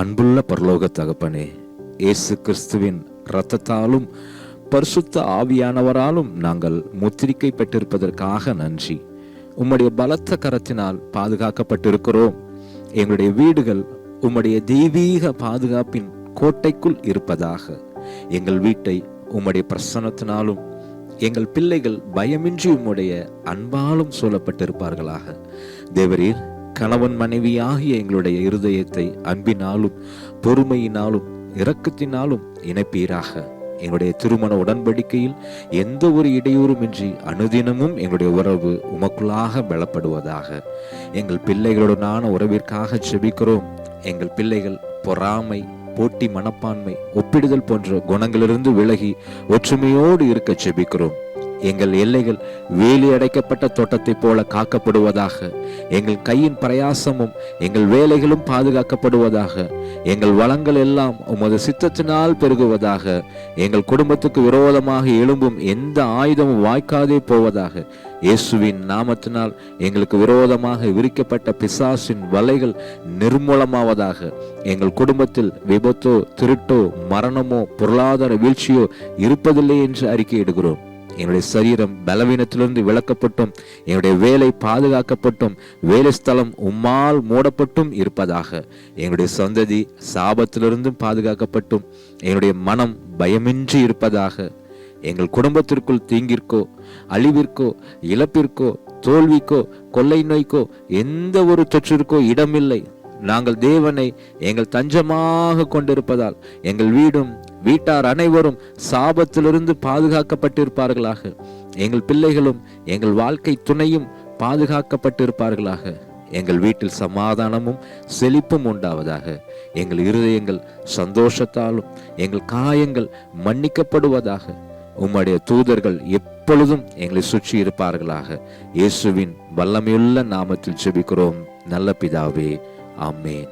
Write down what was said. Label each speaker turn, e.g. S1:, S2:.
S1: அன்புள்ள பரலோக தகப்பனே, இயேசு கிறிஸ்துவின் இரத்தத்தாலும் பரிசுத்த ஆவியானவராலும் நாங்கள் முத்திரிக்கை பெற்றிருப்பதற்காக நன்றி. உம்முடைய பலத்த கரத்தினால் பாதுகாக்கப்பட்டிருக்கிறோம். எங்களுடைய வீடுகள் உம்முடைய தெய்வீக பாதுகாப்பின் கோட்டைக்குள் இருப்பதாக. எங்கள் வீட்டை உம்முடைய பிரசன்னத்தினாலும் எங்கள் பிள்ளைகள் பயமின்றி உம்முடைய அன்பாலும் சூழப்பட்டிருப்பார்களாக. தேவரீர், கணவன் மனைவியாகிய எங்களுடைய இருதயத்தை அன்பினாலும் பொறுமையினாலும் இரக்கத்தினாலும் இணைப்பீராக. எங்களுடைய திருமண உடன்படிக்கையில் எந்த ஒரு இடையூறுமின்றி அனுதினமும் எங்களுடைய உறவு உமக்குள்ளாக பலப்படுவதாக. எங்கள் பிள்ளைகளுடனான உறவிற்காக ஜெபிக்கிறோம். எங்கள் பிள்ளைகள் பொறாமை, போட்டி மனப்பான்மை, ஒப்பிடுதல் போன்ற குணங்களிலிருந்து விலகி ஒற்றுமையோடு இருக்க ஜெபிக்கிறோம். எங்கள் எல்லைகள் வேலி அடைக்கப்பட்ட தோட்டத்தை போல காக்கப்படுவதாக. எங்கள் கையின் பிரயாசமும் எங்கள் வேலைகளும் பாதுகாக்கப்படுவதாக. எங்கள் வளங்கள் எல்லாம் உமது சித்தத்தினால் பெருகுவதாக. எங்கள் குடும்பத்துக்கு விரோதமாக எழும்பும் எந்த ஆயுதமும் வாய்க்காதே போவதாக. இயேசுவின் நாமத்தினால் எங்களுக்கு விரோதமாக விரிக்கப்பட்ட பிசாசின் வலைகள் நிர்மூலமாவதாக. எங்கள் குடும்பத்தில் விபத்தோ, திருட்டோ, மரணமோ, பொருளாதார வீழ்ச்சியோ இருப்பதில்லை என்று அறிக்கையிடுகிறோம். என்னுடைய சரீரம் பலவீனத்திலிருந்து விலக்கப்பட்டும், என்னுடைய வேலை பாதுகாக்கப்பட்டும், வேலை ஸ்தலம் உம்மால் மூடப்பட்டும் இருப்பதாக. என்னுடைய சந்ததி சாபத்திலிருந்தும் பாதுகாக்கப்பட்டும், என்னுடைய மனம் பயமின்றி இருப்பதாக. எங்கள் குடும்பத்திற்குள் தீங்கிற்கோ, அழிவிற்கோ, இழப்பிற்கோ, தோல்விக்கோ, கொள்ளை நோய்க்கோ, எந்த ஒரு தொற்றிற்கோ இடமில்லை. நாங்கள் தேவனை எங்கள் தஞ்சமாக கொண்டிருப்பதால் எங்கள் வீடும் வீட்டார் அனைவரும் சாபத்திலிருந்து பாதுகாக்கப்பட்டிருப்பார்களாக. எங்கள் பிள்ளைகளும் எங்கள் வாழ்க்கை துணையும் பாதுகாக்கப்பட்டிருப்பார்களாக. எங்கள் வீட்டில் சமாதானமும் செழிப்பும் உண்டாவதாக. எங்கள் இருதயங்கள் சந்தோஷத்தாலும் எங்கள் காயங்கள் மன்னிக்கப்படுவதாக. உம்முடைய தூதர்கள் எப்பொழுதும் எங்களை சுற்றி இருப்பார்களாக. இயேசுவின் வல்லமையுள்ள நாமத்தில் ஜெபிக்கிறோம் நல்ல பிதாவே, ஆமென்.